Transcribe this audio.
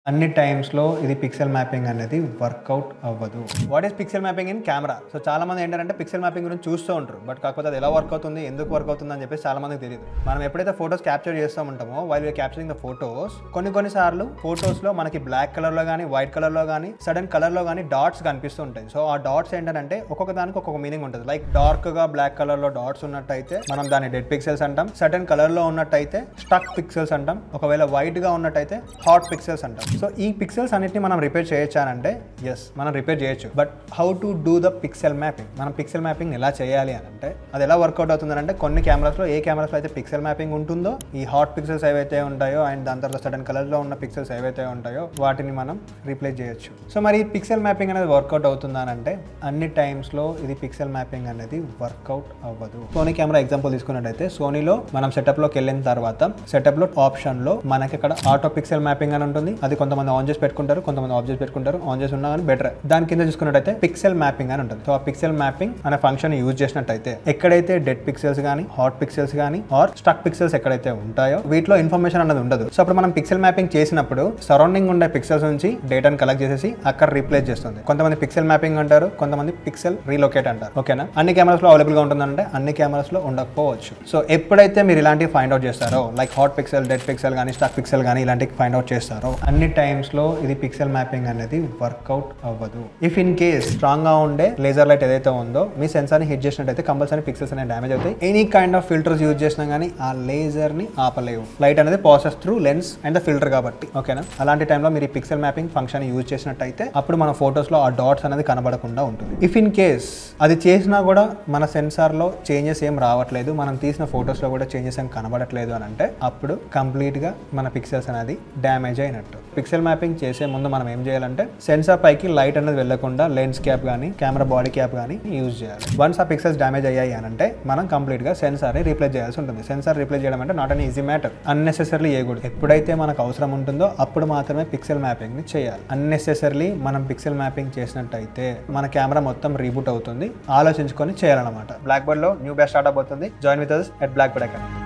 అన్ని టైమ్స్‌లో ఇది పిక్సెల్ మ్యాపింగ్ అనేది వర్కౌట్ అవ్వదు. What is pixel mapping in camera? So చాలా మంది ఏంటంటే పిక్సెల్ మ్యాపింగ్ గురించి చూస్తూ ఉంటారు. బట్ కాకపోతే అది ఎలా వర్క్ అవుతుంది, ఎందుకు వర్క్ అవుతుంది అని చెప్పేసి చాలా మందికి తెలియదు. మనం ఎప్పుడైతే ఫోటోస్ క్యాప్చర్ చేస్తూ ఉంటామో while we capturing the photos కొన్ని సార్లు ఫోటోస్లో మనకి బ్లాక్ కలర్లో కానీ వైట్ కలర్లో కానీ సడన్ కలర్లో కానీ డాట్స్ కనిపిస్తూ ఉంటాయి. సో ఆ డాట్స్ ఏంటంటే ఒక్కొక్క దానికి ఒక్కొక్క మీనింగ్ ఉంటుంది. లైక్ డార్క్గా బ్లాక్ కలర్లో డాట్స్ ఉన్నట్టయితే మనం దాన్ని డెడ్ పిక్సెల్స్ అంటాం. సడన్ కలర్లో ఉన్నట్టయితే స్టక్ పిక్సెల్స్ అంటాం. ఒకవేళ వైట్గా ఉన్నట్టయితే హాట్ పిక్సెల్స్ అంటాం. సో ఈ పిక్సెల్స్ అన్నిటిని మనం రిపేర్ చేయొచ్చానంటే ఎస్ మనం రిపేర్ చేయొచ్చు. But how to do the pixel mapping? మనం పిక్సెల్ మ్యాపింగ్ ఎలా చేయాలి అని అంటే అది ఎలా వర్కౌట్ అవుతుందంటే కొన్ని కెమెరాస్లో ఏ కెమెరాస్లో అయితే పిక్సెల్ మ్యాపింగ్ ఉంటుందో ఈ హాట్ పిక్సెల్స్ ఏవైతే ఉంటాయో అండ్ దాని తర్వాత సడన్ కలర్లో ఉన్న పిక్సెల్స్ ఏవైతే ఉంటాయో వాటిని మనం రీప్లేస్ చేయొచ్చు. సో మరి ఈ పిక్సెల్ మ్యాపింగ్ అనేది వర్కౌట్ అవుతుందా అంటే అన్ని టైమ్స్లో ఇది పిక్సెల్ మ్యాపింగ్ అనేది వర్కౌట్ అవ్వదు. సోనీ కెమెరా ఎగ్జాంపుల్ తీసుకున్నట్టయితే సోనీలో మనం సెటప్లోకి వెళ్ళిన తర్వాత సెటప్లో ఆప్షన్లో మనకి ఇక్కడ ఆటో పిక్సెల్ మ్యాపింగ్ అని ఉంటుంది. అది కొంతమంది ఆన్ చేసి పెట్టుకుంటారు, కొంతమంది ఆఫ్ చేసి పెట్టుకుంటారు. ఆన్ చేసి ఉన్నా కానీ బెటర్. దాని కింద చూసుకున్నట్టయితే పిక్సెల్ మ్యాపింగ్ అని ఉంటుంది. సో ఆ పిక్సెల్ మ్యాపింగ్ అనే ఫంక్షన్ యూజ్ చేసినట్టయితే ఎక్కడైతే డెడ్ పిక్సెల్స్ కానీ హాట్ పిక్సెల్స్ కానీ ఆర్ స్టక్ పిక్సెల్స్ ఎక్కడైతే ఉంటాయో వీటిలో ఇన్ఫర్మేషన్ అనేది ఉండదు. సో అప్పుడు మనం పిక్సెల్ మ్యాపింగ్ చేసినప్పుడు సరౌండింగ్ ఉండే పిక్సెల్స్ నుంచి డేటాను కలెక్ట్ చేసేసి అక్కడ రీప్లేస్ చేస్తుంది. కొంతమంది పిక్సెల్ మ్యాపింగ్ అంటారు, కొంతమంది పిక్సెల్ రీలొకేట్ అంటారు. ఓకేనా? అన్ని కెమెరాస్ లో అవైలబుల్ గా ఉంటుందంటే అన్ని కెమెరాస్ లో ఉండకపోవచ్చు. సో ఎప్పుడైతే మీరు ఇలాంటివి ఫైండ్ అవుట్ చేస్తారో like hot pixel, dead pixel కానీ స్టక్ పిక్సెల్ కానీ ఇలాంటివి ఫైండ్ అవుట్ చేస్తారో అన్ని టైమ్స్ లో ఇది పిక్సెల్ మ్యాపింగ్ అనేది వర్కౌట్ అవ్వదు. ఇఫ్ ఇన్ కేస్ స్ట్రాంగ్ గా ఉండే లేజర్ లైట్ ఏదైతే ఉందో మీ సెన్సార్ ని హిట్ చేసినట్టయితే కంపల్సరీ పిక్సెల్స్ అనేవి డ్యామేజ్ అవుతాయి. Any kind of filters use చేసినా కానీ ఆ లేజర్ ని ఆపలేవు. లైట్ అనేది process through lens and the filter కాబట్టి. ఓకేనా? అలాంటి టైంలో మీరు ఈ పిక్సెల్ మ్యాపింగ్ ఫంక్షన్ యూజ్ చేసినట్టయితే అప్పుడు మన ఫోటోస్ లో ఆ డాట్స్ అనేది కనబడకుండా ఉంటుంది. ఇఫ్ ఇన్ కేస్ అది చేసినా కూడా మన సెన్సార్ లో చేంజెస్ ఏం రావట్లేదు, మనం తీసిన ఫోటోస్ లో కూడా చేంజెస్ ఏం కనబడట్లేదు అని అంటే అప్పుడు కంప్లీట్ గా మన పిక్సెల్స్ అనేది డ్యామేజ్ అయినట్టు. పిక్సెల్ మ్యాపింగ్ చేసే ముందు మనం ఏం చేయాలంటే సెన్సార్ పైకి లైట్ అనేది వెళ్లకుండా లెన్స్ క్యాప్ కానీ కెమెరా బాడీ క్యాప్ కానీ యూజ్ చేయాలి. వన్స్ ఆ పిక్సెల్స్ డ్యామేజ్ అయ్యాయి అని అంటే మనం కంప్లీట్ గా సెన్సార్ ని రీప్లేస్ చేయాల్సి ఉంటుంది. సెన్సార్ రీప్లేస్ చేయడం అంటే not an easy matter. Unnecessary చేయకూడదు. ఎప్పుడైతే మనకు అవసరం ఉంటుందో అప్పుడు మాత్రమే పిక్సెల్ మ్యాపింగ్ ని చేయాలి. అన్నెసెసరీ మనం పిక్సెల్ మ్యాపింగ్ చేసినట్టయితే మన కెమెరా మొత్తం రీబూట్ అవుతుంది. ఆలోచించుకొని చేయాలన్నమాట. బ్లాక్ బర్డ్ లో న్యూ బ్యాచ్ స్టార్ట్ అవబోతుంది. Join with us at Blackbird Academy.